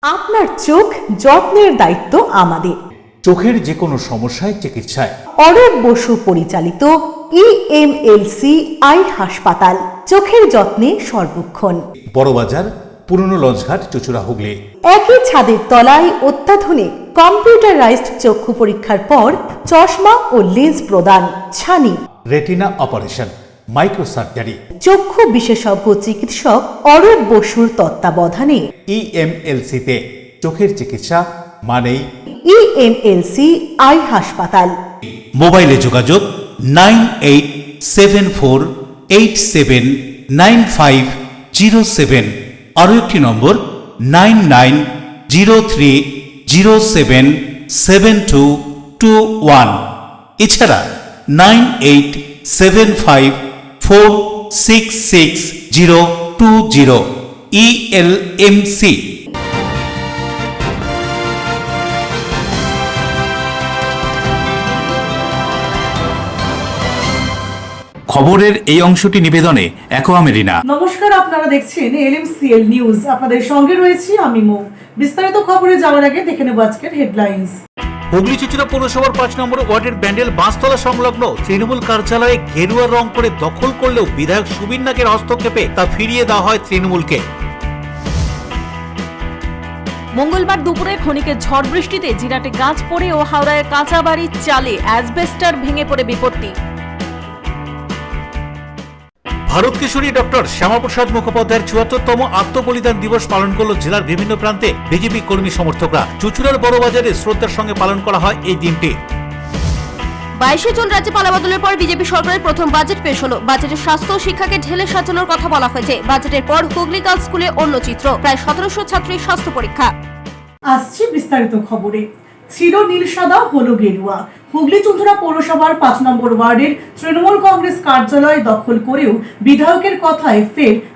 আপনার চোখ যত্নের দায়িত্ব আমাদের। চোখের যে কোনো সমস্যায় চিকিৎসায় অরূপ বসু পরিচালিত ইএমএলসি আই হাসপাতাল, চোখের যত্নে সর্বক্ষণ। বড়বাজার, পুরনো লঞ্চঘাট, চুঁচুড়া, হুগলি। একই ছাদের তলায় অত্যাধুনিক কম্পিউটারাইজড চক্ষু পরীক্ষার পর চশমা ও লেন্স প্রদান, ছানি, রেটিনা অপারেশন, মাইক্রো সার্জারি। চক্ষু বিশেষজ্ঞ চিকিৎসক অরূপ বসুর তত্ত্বাবধানে ইএমএলসিতে চোখের চিকিৎসা মানেই ইএমএলসি আই হাসপাতাল। মোবাইলে যোগাযোগ 9874879507, আরও একটি নম্বর 9903077221, এছাড়া 9875466020 ইএলএমসি। খবরের এই অংশটি নিবেদনে অ্যাকোয়া মেরিনা। নমস্কার, আপনারা দেখছেন এলএমসিএল নিউজ। আপনাদের সঙ্গে রয়েছি আমি মৌ। বিস্তারিত খবরে যাওয়ার আগে দেখে নেব আজকের হেডলাইন্স। হুগলি চুঁচুড়া পৌরসভার ৫ নম্বর ওয়ার্ডের ব্যান্ডেল বাঁশতলা সংলগ্ন তৃণমূল কার্যালয়ে গেরুয়া রং করে দখল করলেও বিধায়ক সুবীর নাগের হস্তক্ষেপে তা ফিরিয়ে দেওয়া হয় তৃণমূলকে। মঙ্গলবার দুপুরে ক্ষণিকের ঝড় বৃষ্টিতে জিরাটে গাছ পড়ে ও হাওড়ায় কাঁচা বাড়ির চালে অ্যাসবেস্টার ভেঙে পড়ে বিপত্তি। ভারত কেশরী ডক্টর শ্যামাপ্রসাদ মুখোপাধ্যায়ের ৭৪তম আত্মবলিদান দিবস পালন করল জেলার বিভিন্ন প্রান্তে বিজেপি কর্মী সমর্থকরা। চুঁচুড়ার বড়বাজারে শ্রদ্ধার সঙ্গে পালন করা হয় এই দিনটি। ২২ জুন রাজ্যে পালাবদলের পর বিজেপি সরকারের প্রথম বাজেট পেশ হলো। বাজেটে স্বাস্থ্য ও শিক্ষাকে ঢেলে সাজানোর কথা বলা হয়েছে। বাজেটের পর হুগলি গার্লস স্কুলে অন্য চিত্র, প্রায় ১৭০০ ছাত্রীর স্বাস্থ্য পরীক্ষা। আসছে বিস্তারিত খবরে। ছিল নীল সাদা, হলো গেরুয়া। হুগলি চুঁচুড়া পৌরসভার ৫ নম্বর ওয়ার্ডের তৃণমূল কংগ্রেস কার্যালয় দখল করেও বিধায়কের কথায়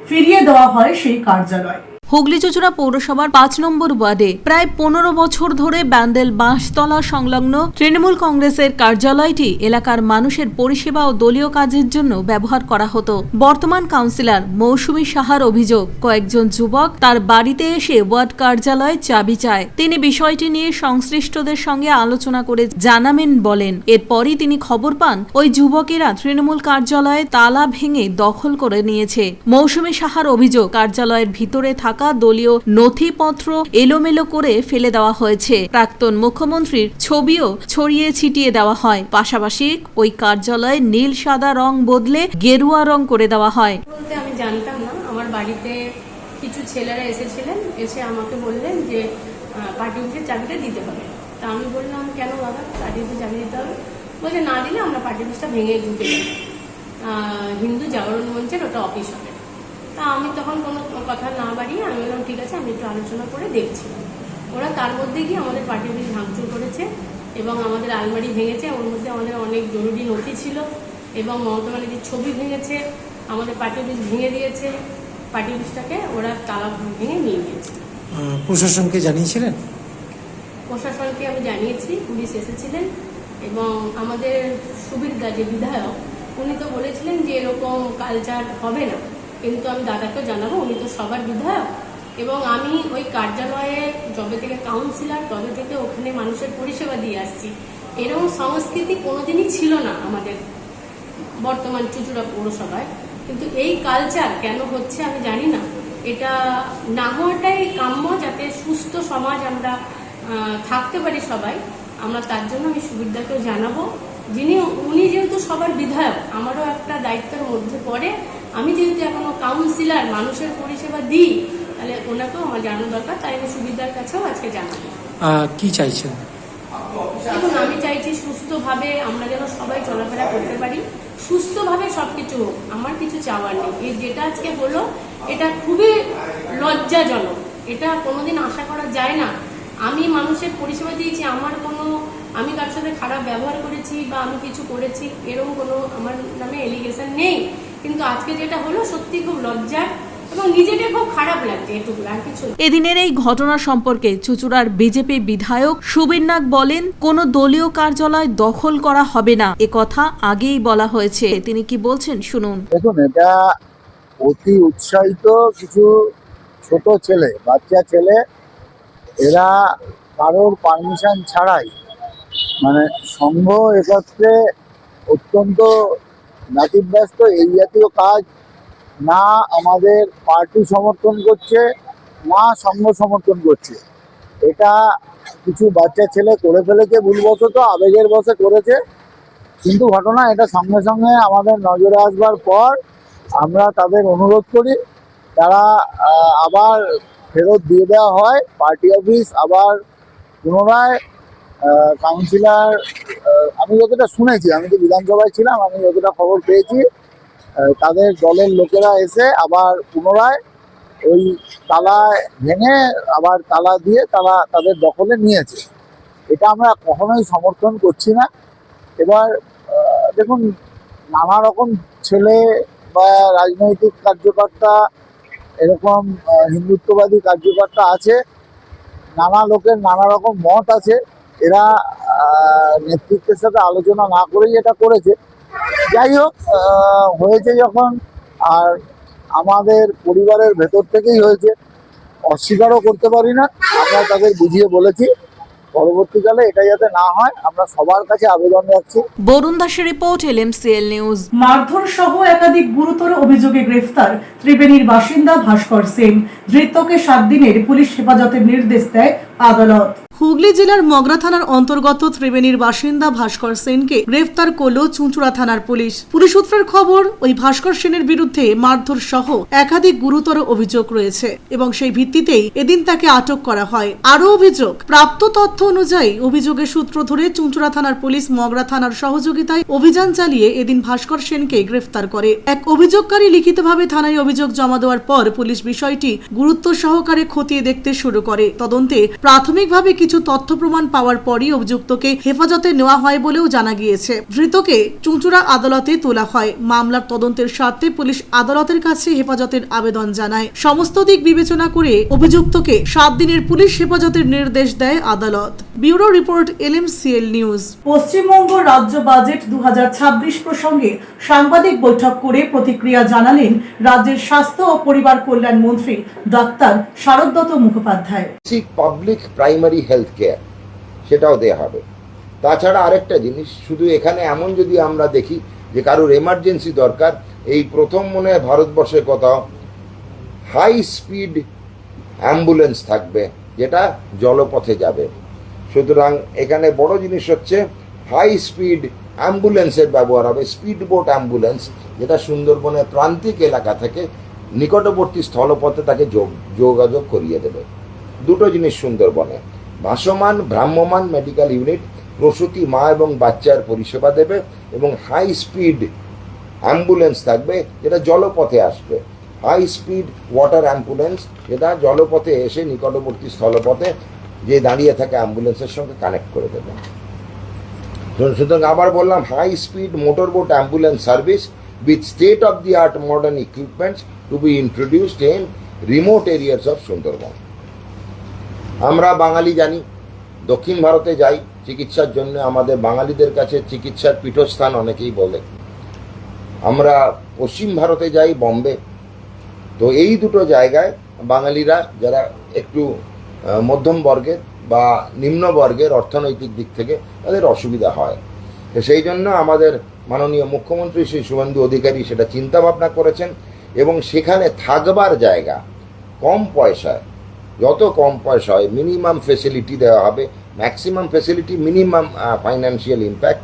ফিরিয়ে দেওয়া হয় সেই কার্যালয়। হুগলি চুঁচুড়া পৌরসভার ৫ নম্বর ওয়ার্ডে প্রায় ১৫ বছর ধরে ব্যান্ডেল বাঁশতলা সংলগ্ন তৃণমূল কংগ্রেসের কার্যালয়টি এলাকার মানুষের পরিষেবা ও দলীয় কাজের জন্য ব্যবহার করা হতো। বর্তমান কাউন্সিলর মৌসুমী সাহার অভিযোগ, কয়েকজন যুবক তার বাড়িতে এসে ওয়ার্ড কার্যালয় চাবি চায়। তিনি বিষয়টি নিয়ে সংশ্লিষ্টদের সঙ্গে আলোচনা করে জানাবেন বলেন। এরপরই তিনি খবর পান ওই যুবকেরা তৃণমূল কার্যালয়ে তালা ভেঙে দখল করে নিয়েছে। মৌসুমী সাহার অভিযোগ, কার্যালয়ের ভিতরে থাকা দলীয় নথিপত্র এলোমেলো করে ফেলে দেওয়া হয়েছে। প্রাক্তন মুখ্যমন্ত্রীর ছবিও ছড়িয়ে ছিটিয়ে দেওয়া হয়। পাশাপাশি ওই কার্যালয়ে নীল সাদা রং বদলে গেরুয়া রং করে দেওয়া হয়। বলতে আমি জানতাম না। আমার বাড়িতে কিছু ছেলেরা এসেছিলেন, এসে আমাকে বললেন যে পার্টি অফিসের চাবিটা দিতে হবে। তা আমি বললাম, কেন দাদা পার্টি অফিসের চাবি দিতে হবে? বলছে না দিলে আমরা পার্টি অফিসটা ভেঙে ঢুকে যাই, হিন্দু জাগরণ মঞ্চের ওটা অফিস হবে। তা আমি তখন কোনো কথা না বাড়িয়ে আমি বললাম ঠিক আছে, আমি একটু আলোচনা করে দেখছিলাম। ওরা তার মধ্যে গিয়ে আমাদের পার্টি অফিস ভাঙচুর করেছে এবং আমাদের আলমারি ভেঙেছে। ওর মধ্যে আমাদের অনেক জরুরি নথি ছিল এবং মমতা ব্যানার্জির ছবি ভেঙেছে। আমাদের পার্টি অফিস ভেঙে দিয়েছে। পার্টি অফিসটাকে ওরা তালা ভেঙে নিয়ে গিয়েছে। প্রশাসনকে জানিয়েছিলেন? প্রশাসনকে আমি জানিয়েছি, পুলিশ এসেছিলেন এবং আমাদের সুবীর দা যে বিধায়ক, উনি তো বলেছিলেন যে এরকম কালচার হবে না, কিন্তু আমি দাদাকে জানাবো, উনি তো সবার বিধায়ক। এবং আমি ওই কার্যালয়ে যবে থেকে কাউন্সিলর তবে থেকে ওখানে মানুষের পরিষেবা দিয়ে আসছি। এরকম সংস্কৃতি কোনোদিনই ছিল না আমাদের বর্তমান চুঁচুড়া পৌরসভায়। কিন্তু এই কালচার কেন হচ্ছে আমি জানি না। এটা না হওয়াটাই কাম্য, যাতে সুস্থ সমাজ আমরা থাকতে পারি সবাই। আমরা তার জন্য আমি সুবিধাকেও জানাবো, উনি যেহেতু সবার বিধায়ক, আমারও একটা দায়িত্বের মধ্যে পড়ে। আমি যেহেতু এখনো কাউন্সিলর, মানুষের পরিষেবা দিই, তাহলে ওনাকেও আমার জানানো দরকার। তাই আমি সুবিধার কাছেও আজকে জানাবো। কি চাইছেন? দেখুন, আমি চাইছি সুস্থভাবে আমরা যেন সবাই চলাফেরা করতে পারি, সুস্থভাবে সবকিছু হোক। আমার কিছু চাওয়ার নেই। এই যেটা আজকে হলো এটা খুবই লজ্জাজনক। এটা কোনোদিন আশা করা যায় না। আমি মানুষের পরিষেবা দিয়েছি, আমি কার সাথে খারাপ ব্যবহার করেছি বা আমি কিছু করেছি এরকম কোনো আমার নামে এলিগেশন নেই। কিন্তু আজকে যেটা হলো সত্যি খুব লজ্জার এবং নিজেকে খুব খারাপ লাগছে, এটুকু, আর কিছু। এদিনের এই ঘটনা সম্পর্কে চুঁচুড়ার বিজেপি বিধায়ক সুবীর নাগ বলেন, কোনো দলীয় কার্যালয় দখল করা হবে না, এ কথা আগেই বলা হয়েছে। তিনি কি বলছেন শুনুন। দেখুন, এটা অতি উৎসাহিত কিছু ছোট ছেলে, বাচ্চা ছেলে এরা কারোর পারমিশন ছাড়াই মানে সংঘ একত্রে অত্যন্ত ব্যতিব্যস্ত এই জাতীয় কাজ না আমাদের পার্টি সমর্থন করছে না সংঘ সমর্থন করছে। এটা কিছু বাচ্চা ছেলে করে ফেলেছে ভুলবশত, আবেগের বশে করেছে, কিন্তু ঘটনা এটা সঙ্গে সঙ্গে আমাদের নজরে আসবার পর আমরা তাদের অনুরোধ করি তারা আবার ফেরত দিয়ে দেওয়া হয় পার্টি অফিস। আবার পুনরায় কাউন্সিলর, আমি যতটা শুনেছি, আমি তো বিধানসভায় ছিলাম, আমি যতটা খবর পেয়েছি তাদের দলের লোকেরা এসে আবার পুনরায় ওই তালা ভেঙে আবার তালা দিয়ে তারা তাদের দখলে নিয়েছে। এটা আমরা কখনোই সমর্থন করছি না। এবার দেখুন, নানা রকম ছেলে বা রাজনৈতিক কার্যকর্তা, এরকম হিন্দুত্ববাদী কার্যকর্তা আছে, নানা লোকের নানা রকম মত আছে। এরা নেতৃত্বের সাথে আলোচনা না করেই এটা করেছে। যাই হোক, হয়েছে যখন, আর আমাদের পরিবারের ভেতর থেকেই হয়েছে, অস্বীকারও করতে পারি না। আমরা তাদের বুঝিয়ে বলেছি পরবর্তীকালে এটা যাতে না হয় আমরা সবার কাছে আবেদন রাখছি। বরুণ দাসের রিপোর্ট, LMCL নিউজ। মারধর সহ একাধিক গুরুতর অভিযোগে গ্রেফতার ত্রিবেণীর বাসিন্দা ভাস্কর সেন। ধৃতকে 7 দিনের পুলিশ হেফাজতের নির্দেশ দেয় আদালত। হুগলি জেলার মগরা থানার অন্তর্গত ত্রিবেণীর বাসিন্দা ভাস্কর সেনকে গ্রেফতার করল চুঁচুড়া থানার পুলিশ। পুলিশ সূত্রের খবর, ওই ভাস্কর সেনের বিরুদ্ধে মারধর সহ একাধিক গুরুতর অভিযোগ রয়েছে এবং সেই ভিত্তিতেই এদিন তাকে আটক করা হয়। আরও অভিযোগ, প্রাপ্ত তথ্য অনুযায়ী অভিযোগের সূত্র ধরে চুঁচুড়া থানার পুলিশ মগরা থানার সহযোগিতায় অভিযান চালিয়ে এদিন ভাস্কর সেনকে গ্রেফতার করে। এক অভিযোগকারী লিখিতভাবে থানায় অভিযোগ জমা দেওয়ার পর পুলিশ বিষয়টি গুরুত্ব সহকারে খতিয়ে দেখতে শুরু করে। তদন্তে প্রাথমিকভাবে কিছু তথ্য প্রমাণ পাওয়ার পরই অভিযুক্তকে হেফাজতে নেওয়া হয় বলেও জানা গিয়েছে। ধৃতকে চুঁচুড়া আদালতে তোলা হয়। মামলার তদন্তের স্বার্থে পুলিশ আদালতের কাছে হেফাজতের আবেদন জানায়। সমস্ত দিক বিবেচনা করে অভিযুক্তকে 7 দিনের পুলিশ হেফাজতের নির্দেশ দেয় আদালত। Bureau report, LMCL news. Paschimbanga রাজ্য বাজেট 2026 প্রসঙ্গে সাংবাদিক বৈঠক করে প্রতিক্রিয়া জানালেন রাজ্যের স্বাস্থ্য ও পরিবার কল্যাণ মন্ত্রী doctor Saradatta Mukhopadhyay. Public primary health care সেটাও দেওয়া হবে। তাছাড়া আরেকটা জিনিস, শুধু এখানে এমন যদি আমরা দেখি যে কারোর এমার্জেন্সি দরকার, এই প্রথম মনে হয় ভারতবর্ষের কোথাও হাই স্পিড অ্যাম্বুলেন্স থাকবে যেটা জলপথে যাবে। সুতরাং এখানে বড় জিনিস হচ্ছে হাই স্পিড অ্যাম্বুলেন্সের ব্যবহার হবে, স্পিড বোট অ্যাম্বুলেন্স, যেটা সুন্দরবনের প্রান্তিক এলাকা থেকে নিকটবর্তী স্থলপথে তাকে যোগাযোগ করিয়ে দেবে। দুটো জিনিস সুন্দরবনে, ভাসমান ভ্রাম্যমান মেডিকেল ইউনিট প্রসূতি মা এবং বাচ্চার পরিষেবা দেবে, এবং হাই স্পিড অ্যাম্বুলেন্স থাকবে যেটা জলপথে আসবে, হাই স্পিড ওয়াটার অ্যাম্বুলেন্স যেটা জলপথে এসে নিকটবর্তী স্থলপথে যে দাঁড়িয়ে থাকে অ্যাম্বুলেন্সের সঙ্গে কানেক্ট করে দেবে। সুতরাং আবার বললাম, high speed motor boat ambulance service with state of the art modern equipments to be introduced in remote areas of Sundarban. আমরা বাঙালি জানি, দক্ষিণ ভারতে যাই চিকিৎসার জন্য, আমাদের বাঙালিদের কাছে চিকিৎসার পীঠস্থান অনেকেই বলে। আমরা পশ্চিম ভারতে যাই বম্বে, তো এই দুটো জায়গায় বাঙালিরা যারা একটু মধ্যম বর্গের বা নিম্ন বর্গের অর্থনৈতিক দিক থেকে তাদের অসুবিধা হয়। তো সেই জন্য আমাদের মাননীয় মুখ্যমন্ত্রী শ্রী শুভেন্দু অধিকারী সেটা চিন্তা ভাবনা করেছেন, এবং সেখানে থাকবার জায়গা কম পয়সায়, যত কম পয়সা হয় মিনিমাম ফেসিলিটি দেওয়া হবে, maximum facility, minimum financial impact.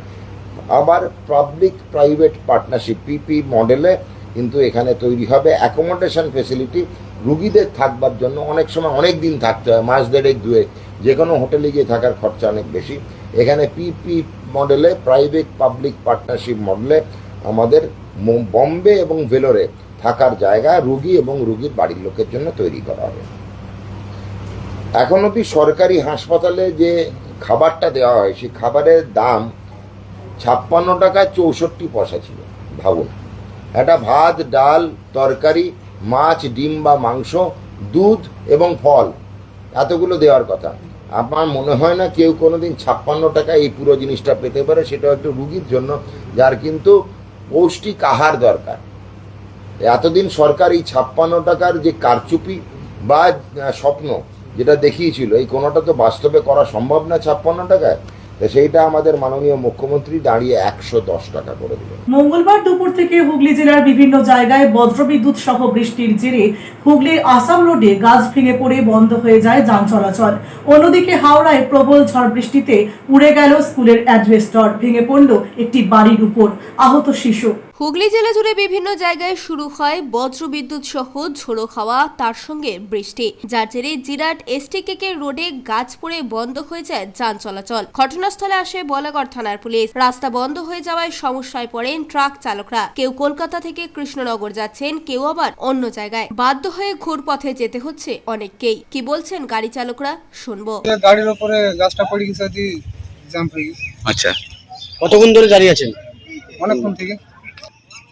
আবার পাবলিক প্রাইভেট পার্টনারশিপ পিপি মডেলে কিন্তু এখানে তৈরি হবে অ্যাকোমোডেশন ফেসিলিটি। রুগীদের থাকবার জন্য অনেক সময় অনেক দিন থাকতে হয়, মাস দেড়েক দুয়েক, যে কোনো হোটেলে গিয়ে থাকার খরচা অনেক বেশি। এখানে পিপি মডেলে, প্রাইভেট পাবলিক পার্টনারশিপ মডেলে আমাদের বম্বে এবং ভেলোরে থাকার জায়গা রুগী এবং রুগীর বাড়ির লোকের জন্য তৈরি করা হবে। এখন অবধি সরকারি হাসপাতালে যে খাবারটা দেওয়া হয় সেই খাবারের দাম 56 টাকা 64 পয়সা ছিল। ভাবুন, একটা ভাত, ডাল, তরকারি, মাছ, ডিম বা মাংস, দুধ এবং ফল, এতগুলো দেওয়ার কথা। আমার মনে হয় না কেউ কোনোদিন 56 টাকা এই পুরো জিনিসটা পেতে পারে, সেটাও একটু রুগীর জন্য যার কিন্তু পৌষ্টিক আহার দরকার। এতদিন সরকার এই 56 টাকার যে কারচুপি বা স্বপ্ন যেটা দেখিয়েছিল, এই কোনোটা তো বাস্তবে করা সম্ভব না 56 টাকায়। তো সেইটা আমাদের মাননীয় মুখ্যমন্ত্রী দাঁড়িয়ে 110 টাকা করে দিলেন। মঙ্গলবার দুপুর থেকে হুগলি জেলার বিভিন্ন জায়গায় বজ্রবিদ্যুৎ সহ বৃষ্টির জেরে হুগলির আসাম রোডে গাছ ভেঙে পড়ে বন্ধ হয়ে যায় যান চলাচল। অন্যদিকে হাওড়ায় প্রবল ঝড় বৃষ্টিতে উড়ে গেল স্কুলের অ্যাসবেস্টর, ভেঙে পড়ল একটি বাড়ির উপর, আহত শিশু। হুগলি জেলা জুড়ে বিভিন্ন জায়গায় শুরু হয় বজ্রবিদ্যুৎ সহ ঝোড়ো হাওয়া, তার সঙ্গে বৃষ্টি, যার জেরে জিরাট এসটিকেকে রোডে গাছ পড়ে বন্ধ হয়ে যায় যান চলাচল। ঘটনাস্থলে আসে বলাগড় থানার পুলিশ। রাস্তা বন্ধ হয়ে যাওয়ায় সমস্যায় পড়েন ট্রাক চালকরা। কেউ কলকাতা থেকে কৃষ্ণনগর যাচ্ছেন, কেউ আবার অন্য জায়গায়। বাধ্য হয়ে ঘুরপথে যেতে হচ্ছে অনেককেই। কি বলছেন গাড়ি চালকরা, শুনবো। গাড়ির উপরে গাছটা পড়ে গেছে, জাম্প হয়ে গেছে। আচ্ছা, কতক্ষণ ধরে দাঁড়িয়ে আছেন? অনেকক্ষণ থেকে।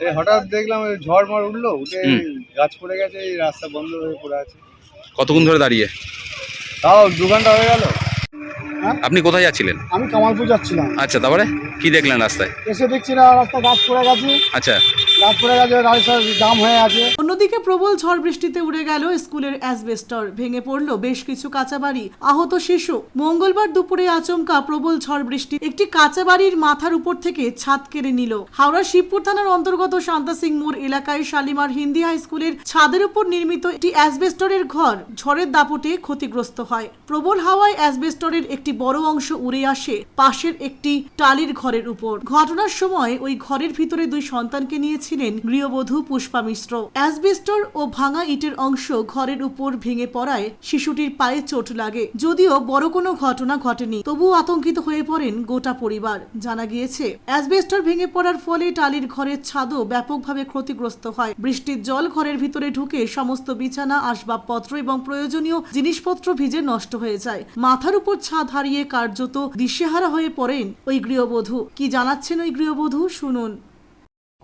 এই হঠাৎ দেখলাম ঝড় মার উঠলো, উঠে গাছ পড়ে গেছে, এই রাস্তা বন্ধ হয়ে পড়ে আছে। কতক্ষণ ধরে দাঁড়িয়ে? তাও 2 ঘন্টা হয়ে গেল। আপনি কোথায় যাচ্ছিলেন? আমি কামালপুর যাচ্ছিলাম। আচ্ছা, তারপরে কি দেখলেন রাস্তায়? এসে দেখছি না রাস্তা গাছ পড়ে গেছে। আচ্ছা, গাছ পড়ে গেছে, রাস্তা জাম হয়ে আছে। অন্যদিকে প্রবল ঝড় বৃষ্টিতে উড়ে গেল স্কুলের অ্যাসবেস্টর, ভেঙে পড়ল বেশ কিছু কাঁচা বাড়ি, আহত শিশু। মঙ্গলবার দুপুরে আচমকা প্রবল ঝড় বৃষ্টি একটি কাঁচা বাড়ির মাথার উপর থেকে ছাদ কেড়ে নিল। হাওড়া শিবপুর থানার অন্তর্গত শান্তা সিং মোড় এলাকায় শালিমার হিন্দি হাই স্কুলের ছাদের উপর নির্মিত একটি অ্যাসবেস্টরের ঘর ঝড়ের দাপটে ক্ষতিগ্রস্ত হয়। প্রবল হাওয়ায় অ্যাসবেস্টরের একটি বড় অংশ উড়ে আসে পাশের একটি টালির ঘরের উপর। ঘটনার সময় ওই ঘরের ভিতরে 2 সন্তানকে নিয়েছিলেন গৃহবধূ পুষ্পা মিশ্র। অ্যাসবেস্টর ও ভাঙা ইটের অংশ ঘরের উপর ভেঙে পড়ায় শিশুটির পায়ে চোট লাগে। যদিও বড় কোনো ঘটনা ঘটেনি, তবুও আতঙ্কিত হয়ে পড়েন গোটা পরিবার। জানা গিয়েছে, অ্যাসবেস্টর ভেঙে পড়ার ফলে টালির ঘরের ছাদও ব্যাপকভাবে ক্ষতিগ্রস্ত হয়। বৃষ্টির জল ঘরের ভিতরে ঢুকে সমস্ত বিছানা, আসবাবপত্র এবং প্রয়োজনীয় জিনিসপত্র ভিজে নষ্ট হয়ে যায়। মাথার উপর ছাদ হারিয়ে কার্যত দিশেহারা হয়ে পড়েন ওই গৃহবধূ। কি জানাচ্ছেন ওই গৃহবধূ, শুনুন।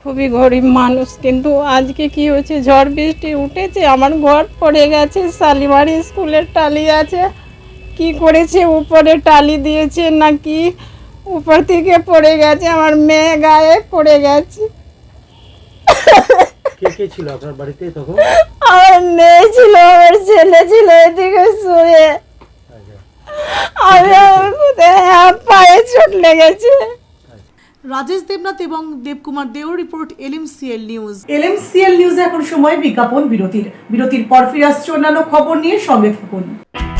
খুবই গরিব মানুষ, কিন্তু আজকে কি হয়েছে, ঝড় বৃষ্টি উঠেছে, আমার ঘর পড়ে গেছে। শালিমারি স্কুলের টালি আছে, কি করেছে, উপরে টালি দিয়েছে নাকি উপর থেকে পড়ে গেছে, আমার মেয়ে গায়ে পড়ে গেছে। কে কে ছিল আপনার বাড়িতে তখন? আমার মেয়ে ছিল, আমার ছেলে ছিল এদিকে শুয়ে। পায়ে চোট লেগেছে। রাজেশ দেবনাথ এবং দেবকুমার দেওর রিপোর্ট, LMCL নিউজ। LMCL নিউজে এখন সময় বিজ্ঞাপন বিরতির পর ফিরে আসছে অন্যান্য খবর নিয়ে, সঙ্গে থাকুন।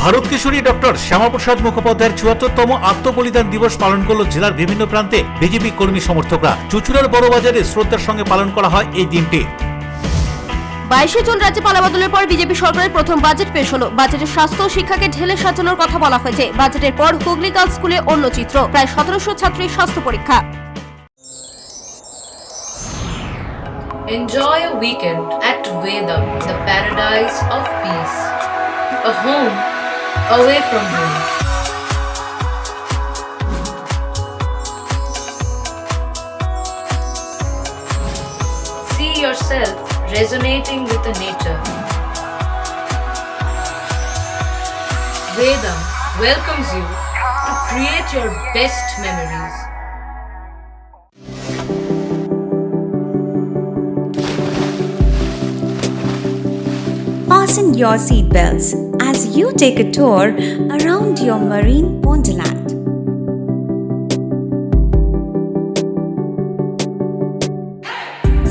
ভারত কেশরী ডক্টর শ্যামাপ্রসাদ মুখোপাধ্যায়ের ৭৪তম আত্মবলিদান দিবস পালন করল জেলার বিভিন্ন প্রান্তে বিজেপি কর্মী সমর্থকরা। চুঁচুড়ার বড়বাজারে শ্রদ্ধার সঙ্গে পালন করা হয় এই দিনটি। 22 জুন রাজ্যে পালাবদলের পর বিজেপি সরকারের প্রথম বাজেট পেশ হলো। বাজেটে স্বাস্থ্য ও শিক্ষাকে ঢেলে সাজানোর কথা বলা হয়েছে। বাজেটের পর হুগলি গার্লস স্কুলে অন্য চিত্র, প্রায় 1700 ছাত্রীর স্বাস্থ্য পরীক্ষা। Enjoy a weekend at Vedam, the paradise of peace. A home away from home. See yourself resonating with the nature. Vedam welcomes you to create your best memories. Fasten your seatbelts as you take a tour around your marine wonderland.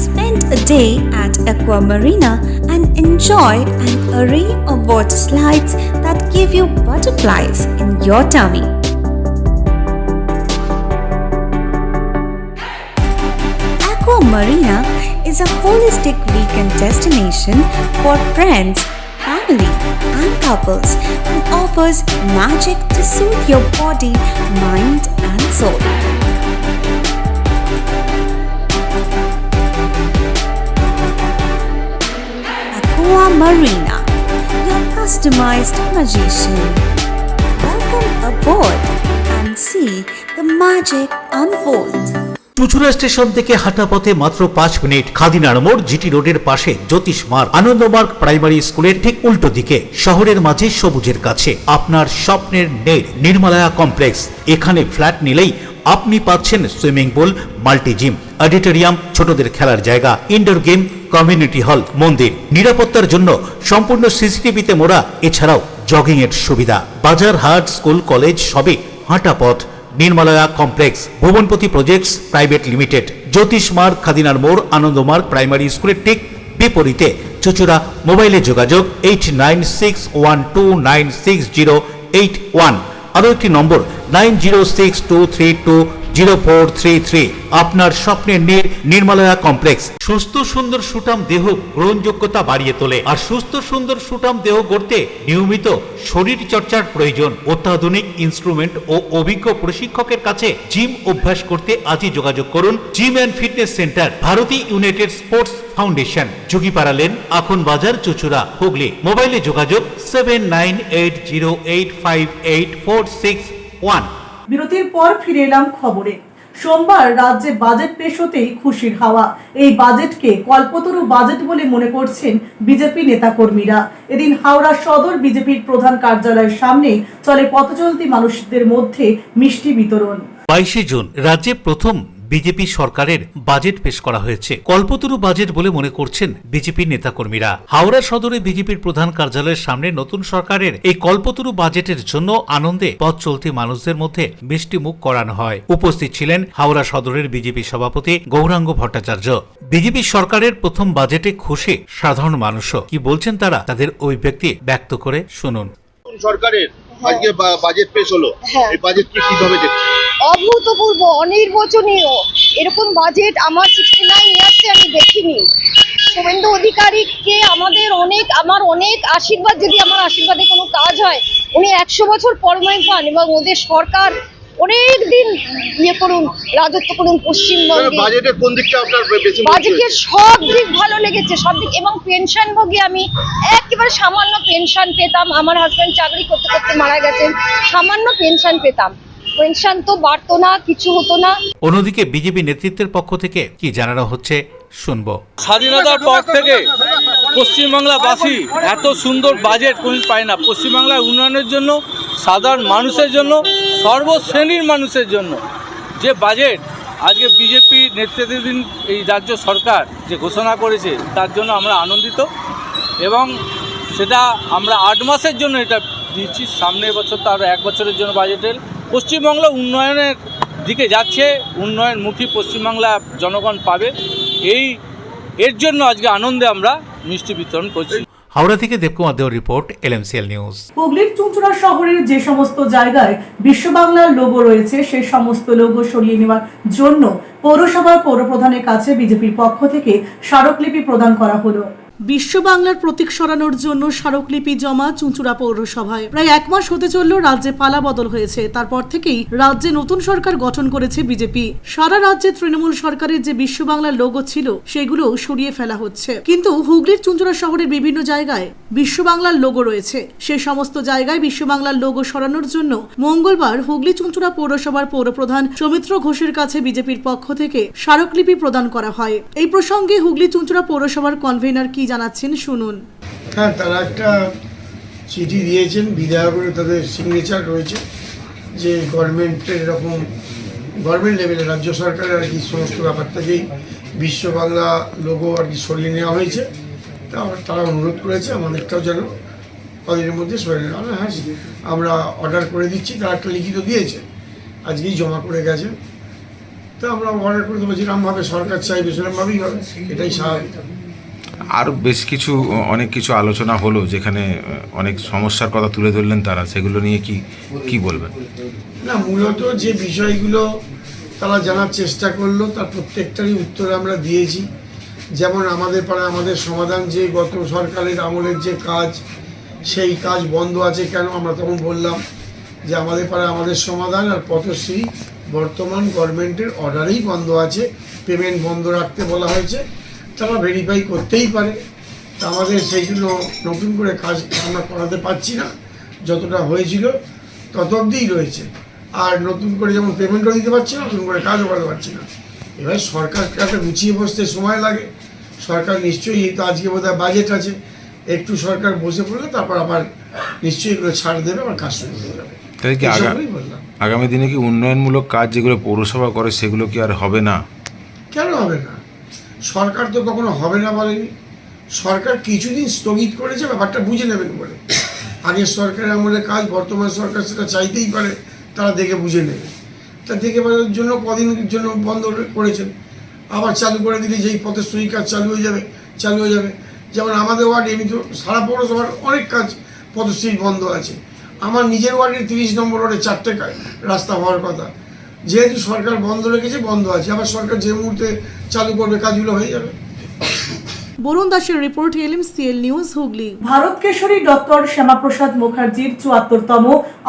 Spend a day at Aqua Marina and enjoy an array of water slides that give you butterflies in your tummy. Aqua Marina is a holistic weekend destination for friends, family, and couples and offers magic to soothe your body, mind, and soul. Aqua Marina, your customized magician. Welcome aboard and see the magic unfold. Chuchura station থেকে হাঁটা পথে মাত্র 5 minute. খাদিনার মোড়, GT রোডের পাশে জ্যোতিষ মার্গ, Ananda Marga primary স্কুলের ঠিক উল্টো দিকে, শহরের মাঝে সবুজের কাছে আপনার স্বপ্নের নেট নির্মলায়া কমপ্লেক্স। এখানে ফ্ল্যাট নিলেই আপনি পাচ্ছেন swimming pool, multi gym, auditorium, ছোটদের খেলার জায়গা, ইনডোর গেম, কমিউনিটি হল, মন্দির। নিরাপত্তার জন্য সম্পূর্ণ সিসিটিভিতে মোড়া, এছাড়াও জগিং এর সুবিধা। বাজার, হাট, স্কুল, কলেজ সবই হাঁটা পথ। নির্মালয়া কমপ্লেক্স, ভুবনপতি প্রজেক্টস প্রাইভেট লিমিটেড, জ্যোতিষ মার্গ, খাদিনার মোড়, আনন্দমার্গ প্রাইমারি স্কুলের ঠিক বিপরীতে। চুচুড়া। মোবাইলে যোগাযোগ 8961296081। আরও একটি নম্বর 9062320433। আপনার স্বপ্নের নির্মালয়া কমপ্লেক্স। সুস্থ সুন্দর সুঠাম দেহ গ্রহণযোগ্যতা বাড়িয়ে তোলে। আর সুস্থ সুন্দর সুঠাম দেহ গড়তে নিয়মিত শরীর চর্চার প্রয়োজন। অত্যাধুনিক ইনস্ট্রুমেন্ট ও অভিজ্ঞ প্রশিক্ষকের কাছে জিম অভ্যাস করতে আজই যোগাযোগ করুন। Gym and fitness centre, Bharati united sports foundation, যোগীপাড়া লেন, আখন বাজার, চুচুড়া, হুগলি। মোবাইলে যোগাযোগ 7980858461। বিরতির পর ফিরে এলাম খবরে। সোমবার রাজ্যে বাজেট পেশ হতেই খুশির হাওয়া। এই বাজেটকে কল্পতরু বাজেট বলে মনে করছেন বিজেপি নেতাকর্মীরা। এদিন হাওড়া সদর বিজেপির প্রধান কার্যালয়ের সামনে চলে পথচলতি মানুষদের মধ্যে মিষ্টি বিতরণ। 22শে জুন রাজ্যে প্রথম বিজেপি সরকারের বাজেট পেশ করা হয়েছে। কল্পতরু বাজেট বলে মনে করছেন বিজেপির নেতাকর্মীরা। হাওড়া সদরে বিজেপির প্রধান কার্যালয়ের সামনে নতুন সরকারের এই কল্পতরু বাজেটের জন্য আনন্দে পথ চলতি মানুষদের মধ্যে মিষ্টি মুখ করানো হয়। উপস্থিত ছিলেন হাওড়া সদরের বিজেপি সভাপতি গৌরাঙ্গ ভট্টাচার্য। বিজেপি সরকারের প্রথম বাজেটে খুশি সাধারণ মানুষও। কি বলছেন তারা, তাদের অভিব্যক্তি ব্যক্ত করে শুনুন। সরকারের আজকে বাজেট পেশ হলো, এই বাজেটকে কিভাবে দেখছেন? অভূতপূর্ব, অনির্বচনীয়। এরকম বাজেট আমার 69 ইয়ার্সে আমি দেখিনি। শুভেন্দু অধিকারীকে আমার অনেক আশীর্বাদ, যদি আমার আশীর্বাদে কোনো কাজ হয়, উনি 100 বছর পরমায় পান এবং ওদের সরকার অনেক দিন রাজত্ব করুন পশ্চিমবঙ্গে। বাজেটের কোন দিকটা আপনার বেশি? বাজেটের সব দিক ভালো লেগেছে, সব দিক। এবং পেনশনভোগী আমি একেবারে সামান্য পেনশন পেতাম। আমার হাজব্যান্ড চাকরি করতে করতে মারা গেছেন, সামান্য পেনশন পেতাম। পেনশন তো বাড়তো না, কিছু হতো না। অন্যদিকে বিজেপি নেতৃত্বের পক্ষ থেকে কি জানানো হচ্ছে শুনবো। স্বাধীনতার পর থেকে পশ্চিমবাংলাবাসী এত সুন্দর বাজেট কোনদিন পায় না। পশ্চিমবাংলার উন্নয়নের জন্য, সাধারণ মানুষের জন্য, সর্বশ্রেণীর মানুষের জন্য যে বাজেট আজকে বিজেপি নেতৃত্বাধীন এই রাজ্য সরকার যে ঘোষণা করেছে, তার জন্য আমরা আনন্দিত। এবং সেটা আমরা 8 মাসের জন্য এটা দিচ্ছি। সামনের বছর তো আরও 1 বছরের জন্য বাজেটের। পশ্চিমবাংলা উন্নয়নের দিকে যাচ্ছে, উন্নয়নমুখী পশ্চিমবাংলা জনগণ পাবে। এর জন্য আজকে আনন্দে আমরা মিষ্টি বিতরণ করছি। হাওড়া থেকে দেবকুমার দেওর রিপোর্ট, LMCL নিউজ। হুগলির চুঁচুড়া শহরের যে সমস্ত জায়গায় বিশ্ব বাংলার লোগো রয়েছে, সেই সমস্ত লোগো সরিয়ে নেওয়ার জন্য পৌরসভার পৌরপ্রধানের কাছে বিজেপির পক্ষ থেকে স্মারকলিপি প্রদান করা হলো। বিশ্ব বাংলার প্রতীক সরানোর জন্য স্মারকলিপি জমা চুঁচুড়া পৌরসভায়। প্রায় 1 মাস হতে চলল রাজ্যে পালা বদল হয়েছে। তারপর থেকেই রাজ্যে নতুন সরকার গঠন করেছে বিজেপি। সারা রাজ্যে তৃণমূল সরকারের যে বিশ্ব বাংলার লোগো ছিল, সেগুলো সরিয়ে ফেলা হচ্ছে। কিন্তু হুগলির চুঁচুড়া শহরের বিভিন্ন জায়গায় বিশ্ব বাংলার লোগো রয়েছে। সে সমস্ত জায়গায় বিশ্ব বাংলার লোগো সরানোর জন্য মঙ্গলবার হুগলি চুঁচুড়া পৌরসভার পৌরপ্রধান সৌমিত্র ঘোষের কাছে বিজেপির পক্ষ থেকে স্মারকলিপি প্রদান করা হয়। এই প্রসঙ্গে হুগলি চুঁচুড়া পৌরসভার কনভেনার কি জানাচ্ছেন শুনুন। হ্যাঁ, তারা একটা চিঠি দিয়েছেন, বিধায়কের তাদের সিগনেচার রয়েছে যে গভর্নমেন্টের এরকম গভর্নমেন্ট লেভেলে রাজ্য সরকারের আর কি সমস্ত ব্যাপার থেকেই বিশ্ব বাংলা লোগো আর কি সরিয়ে নেওয়া হয়েছে। তারা অনুরোধ করেছে আমাদেরটাও যেন কদিনের মধ্যে সরিয়ে নেওয়া হয়। হ্যাঁ, আমরা অর্ডার করে দিচ্ছি। তারা একটা লিখিত দিয়েছে, আজকেই জমা করে গেছে। তো আমরা অর্ডার করে দেবো, যেরকমভাবে সরকার চাইবে সেরকমভাবেই হবে, এটাই স্বাভাবিক। আর বেশ কিছু অনেক কিছু আলোচনা হলো, যেখানে অনেক সমস্যার কথা তুলে ধরলেন তারা, সেগুলো নিয়ে কি বলবেন? না, মূলত যে বিষয়গুলো তারা জানার চেষ্টা করলো, তার প্রত্যেকটারই উত্তর আমরা দিয়েছি। যেমন আমাদের পাড়ায় আমাদের সমাধান, যে গত সরকারের আমলের যে কাজ, সেই কাজ বন্ধ আছে কেন, আমরা তখন বললাম যে আমাদের পাড়ায় আমাদের সমাধান আর পথশ্রী বর্তমান গভর্নমেন্টের অর্ডারেই বন্ধ আছে, পেমেন্ট বন্ধ রাখতে বলা হয়েছে। তারা ভেরিফাই করতেই পারে। তা আমাদের সেইগুলো নতুন করে কাজ আমরা করাতে পারছি না, যতটা হয়েছিল তত অবধিই রয়েছে। আর নতুন করে যেমন পেমেন্টও দিতে পারছি না, নতুন করে কাজও করতে পারছি না। এবার সরকারকে একটা গুছিয়ে বসতে সময় লাগে। সরকার নিশ্চয়ই, তো আজকে বোধহয় বাজেট আছে, একটু সরকার বসে পড়লে তারপর আবার নিশ্চয়ই এগুলো ছাড় দেবে, আবার কাজ শুরু হয়ে যাবে। তাই কি আগামী দিনে কি উন্নয়নমূলক কাজ যেগুলো পৌরসভা করে সেগুলো কি আর হবে না? কেন হবে না? সরকার তো কখনো হবে না বলেনি। সরকার কিছুদিন স্থগিত করেছে ব্যাপারটা বুঝে নেবেন বলে। আগের সরকারের আমলে কাজ বর্তমান সরকার সেটা চাইতেই পারে, তারা দেখে বুঝে নেবে। তা দেখে বোঝার জন্য কদিনের জন্য বন্ধ করেছেন, আবার চালু করে দিলে যেই পথের সই কাজ চালু হয়ে যাবে। যেমন আমাদের ওয়ার্ডে এমনি সারা পৌরসভার অনেক কাজ পথশ্রী বন্ধ আছে। আমার নিজের ওয়ার্ডের 30 নম্বর ওয়ার্ডে 4টে রাস্তা হওয়ার কথা, যেহেতু সরকার বন্ধ রেখেছে বন্ধ আছে, আবার সরকার যে মুহূর্তে চালু করবে কাজগুলো হয়ে যাবে। বরুণ দাসের রিপোর্ট, LMCL news, Hooghly. Bharat Keshari doctor Shyama Prasad মুখার্জির ৭৪তম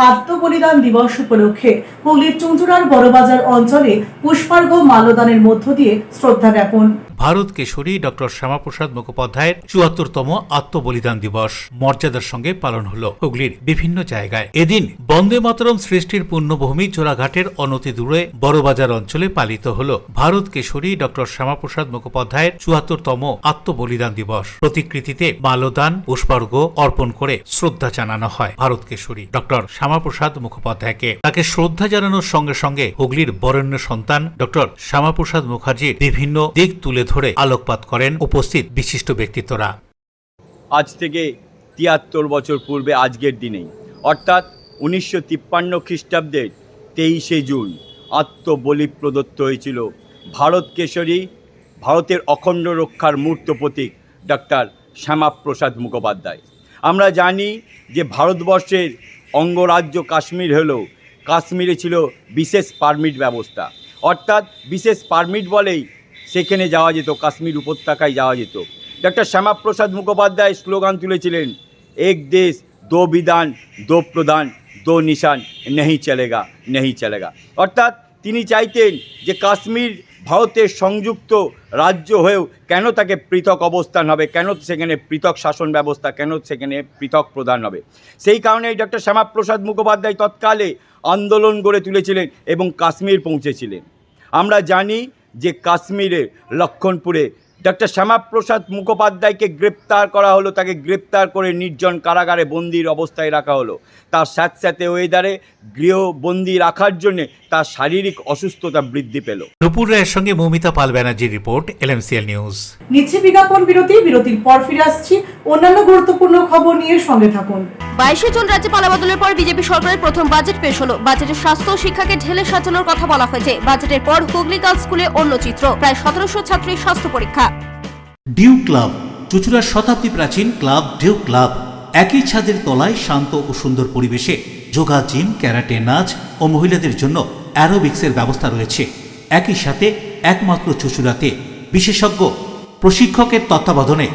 আত্মবলিদান দিবস উপলক্ষে হুগলির চুঁচুড়ার বড়বাজার অঞ্চলে পুষ্পার্ঘ মাল্যদানের মধ্য দিয়ে শ্রদ্ধা জ্ঞাপন। ভারত কেশরী ডক্টর শ্যামাপ্রসাদ মুখোপাধ্যায়ের ৭৪তম আত্মবলিদান দিবস মর্যাদার সঙ্গে পালন হল হুগলির বিভিন্ন জায়গায়। এদিন বন্দে মাতরম সৃষ্টির পুণ্যভূমি জোড়াঘাটের অনতি দূরে বড়বাজার অঞ্চলে পালিত হল ভারত কেশরী ডক্টর শ্যামাপ্রসাদ মুখোপাধ্যায়ের ৭৪তম আত্মবলিদান দিবস। প্রতিকৃতিতে মাল্যদান, পুষ্পার্ঘ অর্পণ করে শ্রদ্ধা জানানো হয় ভারত কেশরী ডক্টর শ্যামাপ্রসাদ মুখোপাধ্যায়কে। তাকে শ্রদ্ধা জানানোর সঙ্গে সঙ্গে হুগলির বরেণ্য সন্তান ডক্টর শ্যামাপ্রসাদ মুখার্জির বিভিন্ন দিক তুলে ধরে আলোকপাত করেন উপস্থিত বিশিষ্ট ব্যক্তিত্বরা। আজ থেকে ৭৩ বছর পূর্বে আজকের দিনেই অর্থাৎ ১৯৫৩ খ্রিস্টাব্দের ২৩শে জুন আত্মবলি প্রদত্ত হয়েছিল ভারত কেশরী, ভারতের অখণ্ড রক্ষার মূর্ত প্রতীক ডক্টর শ্যামাপ্রসাদ মুখোপাধ্যায়। আমরা জানি যে ভারতবর্ষের অঙ্গরাজ্য কাশ্মীর হলেও কাশ্মীরে ছিল বিশেষ পারমিট ব্যবস্থা, অর্থাৎ বিশেষ পারমিট বলেই সেখানে যাওয়া যেত, কাশ্মীর উপত্যকায় যাওয়া যেত। ডক্টর শ্যামাপ্রসাদ মুখোপাধ্যায় স্লোগান তুলেছিলেন, এক দেশ দো বিধান দো প্রধান দো নিশান নেহি চলেগা নেহি চলেগা। অর্থাৎ তিনি চাইতেন যে কাশ্মীর ভারতের সংযুক্ত রাজ্য হয়েও কেন তাকে পৃথক অবস্থান হবে, কেন সেখানে পৃথক শাসন ব্যবস্থা, কেন সেখানে পৃথক প্রধান হবে। সেই কারণেই ডক্টর শ্যামাপ্রসাদ মুখোপাধ্যায় তৎকালে আন্দোলন গড়ে তুলেছিলেন এবং কাশ্মীর পৌঁছেছিলেন। আমরা জানি যে কাশ্মীরের লক্ষণপুরে ডক্টর শ্যামাপ্রসাদ মুখোপাধ্যায়কে গ্রেপ্তার করা হলো, তাকে গ্রেপ্তার করে নির্জন কারাগারে বন্দির অবস্থায় রাখা হলো। তার স্যাঁতস্যাঁতে ওয়েদারে গৃহবন্দী রাখার জন্য তার শারীরিক অসুস্থতা বৃদ্ধি পেল। নুপুর রায়ের সঙ্গে মৌমিতা পাল ব্যানার্জির রিপোর্ট, LMCL নিউজ। নিচ্ছে বিজ্ঞাপন বিরতি, বিরতির পর ফিরে আসছি অন্যান্য গুরুত্বপূর্ণ খবর নিয়ে, সঙ্গে থাকুন। 22 জুন রাজ্যে পালাবদলের পর বিজেপি সরকারের প্রথম বাজেট পেশ হলো। বাজেটে স্বাস্থ্য ও শিক্ষাকে ঢেলে সাজানোর কথা বলা হয়েছে। বাজেটের পর হুগলি গার্লস স্কুলে অন্য চিত্র, প্রায় 1700 ছাত্রীর স্বাস্থ্য পরীক্ষা। ডিউ ক্লাব, চুঁচুড়ার শতাব্দী প্রাচীন ক্লাব ডিউ ক্লাব। একই ছাদের তলায় শান্ত ও সুন্দর পরিবেশে যোগা, জিম, ক্যারাটে, নাচ ও মহিলাদের জন্য অ্যারোবিক্সের ব্যবস্থা রয়েছে। একই সাথে একমাত্র চুঁচুড়াতে বিশেষজ্ঞ প্রশিক্ষকের তত্ত্বাবধানে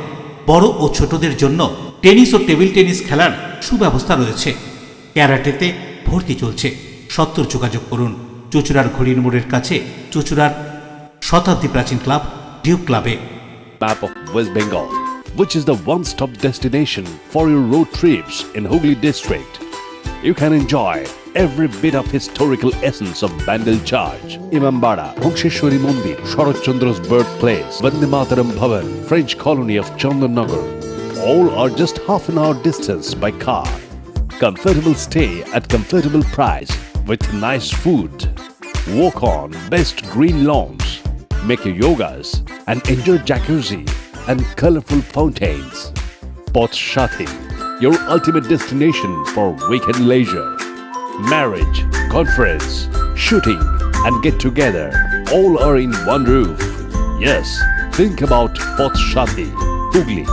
বড় ও ছোটদের জন্য টেনিস ও টেবিল টেনিস খেলার সুব্যবস্থা রয়েছে। ক্যারাটেতে ভর্তি চলছে। সত্বর যোগাযোগ করুন চুঁচুড়ার ঘড়ির মোড়ের কাছে চুঁচুড়ার শতাব্দী প্রাচীন ক্লাব ডিউ ক্লাবে। Map of West Bengal, which is the one-stop destination for your road trips in Hooghly district. You can enjoy every bit of historical essence of Bandel Charge, Imambara, Bhongsheshwari Mandir, Sharat Chandra's birthplace, Vande Mataram Bhavan, French colony of Chandannagar. All are just half an hour distance by car. Comfortable stay at comfortable price with nice food. Walk on best green lawns. Make your yogas and enjoy jacuzzi and colorful fountains. Poth Shati, your ultimate destination for weekend leisure. Marriage, conference, shooting and get together all are in one roof. Yes, think about Poth Shati, Hooghly.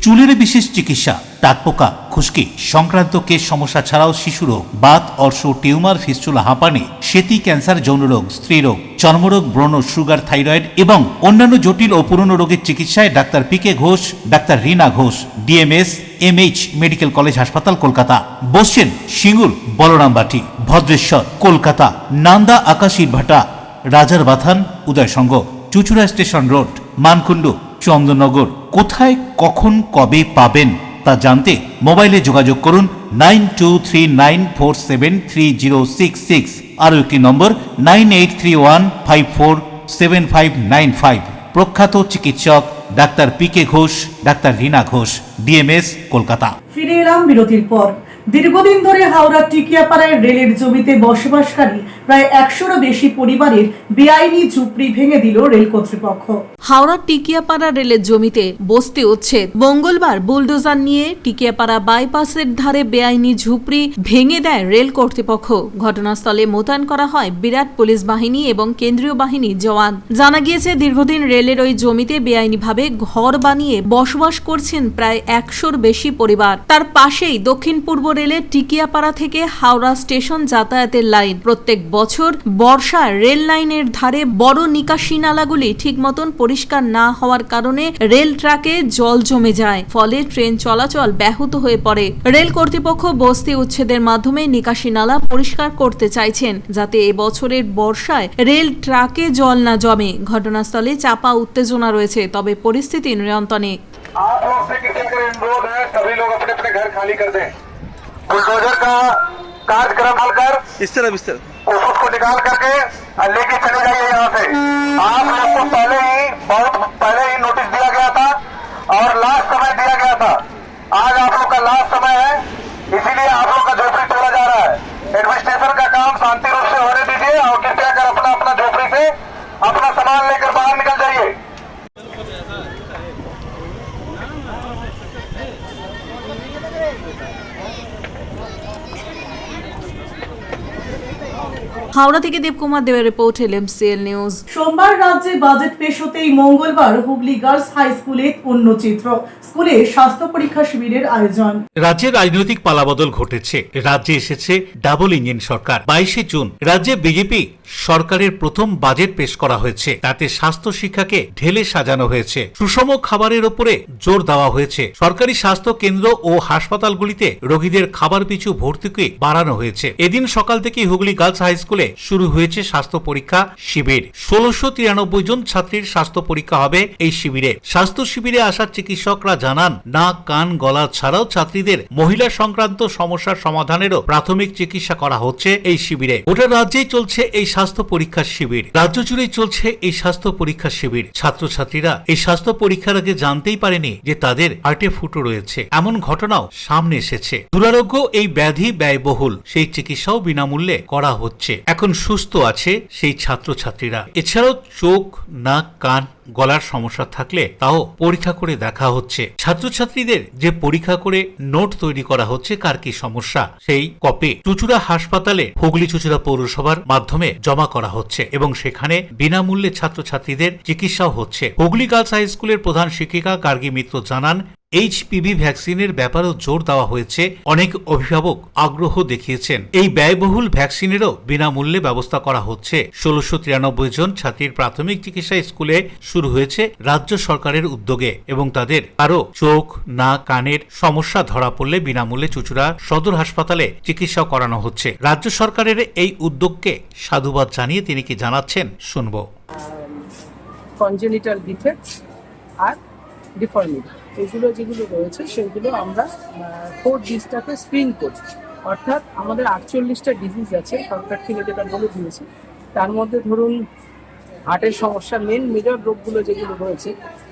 চুলের বিশেষ চিকিৎসা, টাকপোকা, খুশকি সংক্রান্ত কেশ সমস্যা ছাড়াও শিশু রোগ, বাত, অর্শ, টিউমার, ফিস্টুলা, হাঁপানি, সেতি, ক্যান্সার, যৌনরোগ, স্ত্রীরোগ, চর্মরোগ, ব্রণ, সুগার, থাইরয়েড এবং অন্যান্য জটিল ও পুরনো রোগের চিকিৎসায় doctor PK Ghosh, doctor Rina Ghosh, DMS MH medical college হাসপাতাল, কলকাতা। বসছেন সিঙ্গুর, বলরামবাটি, ভদ্রেশ্বর, কলকাতা, নান্দা, আকাশী ভাটা, রাজার বাথান, উদয়সংঘ, চুঁচুড়া স্টেশন রোড, মানকুণ্ডু, চন্দননগর। কোথায়, কখন, কবে পাবেন তা জানতে মোবাইলে যোগাযোগ করুন 9239473066। আরও একটি নম্বর 9831547595। প্রখ্যাত চিকিৎসক doctor PK Ghosh, doctor Rina Ghosh, DMS, Kolkata. ফিরে এলাম বিরতির পর। দীর্ঘদিন ধরে হাওড়ার টিকিয়াপাড়ায় রেলের জমিতে বসবাসকারী প্রায় 100-ও বেশি পরিবারের বেআইনি ঝুপড়ি ভেঙে দিল রেল কর্তৃপক্ষ। হাওড়ার টিকিয়াপাড়া রেলের জমিতে বস্তি উচ্ছেদ। মঙ্গলবার বুলডোজার নিয়ে টিকিয়াপাড়া বাইপাসের ধারে বেআইনি ঝুপড়ি ভেঙে দেয় রেল কর্তৃপক্ষ। ঘটনাস্থলে মোতায়েন করা হয় বিরাট পুলিশ বাহিনী এবং কেন্দ্রীয় বাহিনী জওয়ান। জানা গিয়েছে, দীর্ঘদিন রেলের ওই জমিতে বেআইনিভাবে ঘর বানিয়ে বসবাস করছেন প্রায় 100-র বেশি পরিবার। তার পাশেই দক্ষিণ পূর্ব রেলের টিকিয়াপাড়া থেকে হাওড়া স্টেশন যাতায়াতের লাইন। প্রত্যেক বছর বর্ষায় রেল লাইনের ধারে বড় নিকাশি নালাগুলি ঠিক মতন পরিষ্কার না হওয়ার কারণে রেল ট্র্যাকে জল জমে যায়, ফলে ট্রেন চলাচল ব্যাহত হয়ে পড়ে। রেল কর্তৃপক্ষ বস্তি উচ্ছেদের মাধ্যমে নিকাশি নালা পরিষ্কার করতে চাইছেন, যাতে এবছরের বর্ষায় রেল ট্র্যাকে জল না জমে। ঘটনাস্থলে চাপা উত্তেজনা রয়েছে, তবে পরিস্থিতি নিয়ন্ত্রণে। बुलडोजर का कार्यक्रम हलकर इस तरह उसको निकाल करके लेके चले जाइए यहाँ से। आप लोग को बहुत पहले ही नोटिस दिया गया था और लास्ट समय दिया गया था। आज आप लोग का लास्ट समय है, इसीलिए आप लोग का झोपड़ी तोड़ा जा रहा है। एडमिनिस्ट्रेशन का काम शांति रूप से होने दीजिए और कृपया कर अपना झोपड़ी से अपना सामान लेकर बाहर निकल जाइए। হাওড়া থেকে দেবকুমার দেবের রিপোর্ট, LMCL নিউজ। সোমবার রাজ্যে বাজেট পেশ হতেই মঙ্গলবার হুগলি গার্লস হাই স্কুলে অন্য চিত্র। স্কুলে স্বাস্থ্য পরীক্ষা শিবিরের আয়োজন। রাজ্যে রাজনৈতিক পালাবদল ঘটেছে। রাজ্যে এসেছে ডাবল ইঞ্জিন সরকার। 22শে জুন রাজ্যে বিজেপি সরকারের প্রথম বাজেট পেশ করা হয়েছে। তাতে স্বাস্থ্য শিক্ষাকে ঢেলে সাজানো হয়েছে। সুষম খাবারের উপরে জোর দেওয়া হয়েছে। সরকারি স্বাস্থ্য কেন্দ্র ও হাসপাতালগুলিতে রোগীদের খাবার পিছু ভর্তুকি বাড়ানো হয়েছে। এদিন সকাল থেকে হুগলি গার্লস হাই স্কুলে শুরু হয়েছে স্বাস্থ্য পরীক্ষা শিবির। 1693 জন ছাত্রীর স্বাস্থ্য পরীক্ষা হবে এই শিবিরে। স্বাস্থ্য শিবিরে আসা চিকিৎসকরা জানান, নাক, কান, গলা ছাড়াও ছাত্রীদের মহিলা সংক্রান্ত সমস্যার সমাধানেরও প্রাথমিক চিকিৎসা করা হচ্ছে এই শিবিরে। গোটা রাজ্যেই চলছে এই স্বাস্থ্য পরীক্ষার শিবির। রাজ্য জুড়েই চলছে এই স্বাস্থ্য পরীক্ষার শিবির। ছাত্রছাত্রীরা এই স্বাস্থ্য পরীক্ষার আগে জানতেই পারেনি যে তাদের হার্টে ফুটো রয়েছে, এমন ঘটনাও সামনে এসেছে। দুরারোগ্য এই ব্যাধি ব্যয়বহুল, সেই চিকিৎসাও বিনামূল্যে করা হচ্ছে। এখন সুস্থ আছে সেই ছাত্রছাত্রীরা। এছাড়াও চোখ, নাক, কান, গলার সমস্যা থাকলে তাও পরীক্ষা করে দেখা হচ্ছে। ছাত্রছাত্রীদের যে পরীক্ষা করে নোট তৈরি করা হচ্ছে কার কি সমস্যা, সেই কপি চুচুড়া হাসপাতালে হুগলি চুচুড়া পৌরসভার মাধ্যমে জমা করা হচ্ছে এবং সেখানে বিনামূল্যে ছাত্রছাত্রীদের চিকিৎসাও হচ্ছে। হুগলি গার্লস হাই স্কুলের প্রধান শিক্ষিকা গার্গী মিত্র জানান, HPV ভ্যাকসিনের ব্যাপারেও জোর দেওয়া হয়েছে। অনেক অভিভাবক আগ্রহ দেখিয়েছেন। এই ব্যয়বহুল ভ্যাকসিনেরও বিনামূল্যে ব্যবস্থা করা হচ্ছে। 1693 জন ছাত্রীর প্রাথমিক চিকিৎসা স্কুলে শুরু হয়েছে রাজ্য সরকারের উদ্যোগে এবং তাদের আরো চোখ, নাক, কানের সমস্যা ধরা পড়লে বিনামূল্যে চুচুড়া সদর হাসপাতালে চিকিৎসা করানো হচ্ছে। রাজ্য সরকারের এই উদ্যোগকে সাধুবাদ জানিয়ে তিনি কি জানাচ্ছেন শুনবো। কনজেনিটাল ডিফেক্টস আর ডিফর্মিটি এগুলো যেগুলো রয়েছে সেগুলো আমরা 4 ডিজটাকে স্ক্রিন করি। অর্থাৎ আমাদের 48টা ডিজিজ আছে সরকার থেকে যেটা বলে দিয়েছে। তার মধ্যে ধরুন হার্টের সমস্যা, মেজর রোগগুলো যেগুলো রয়েছে,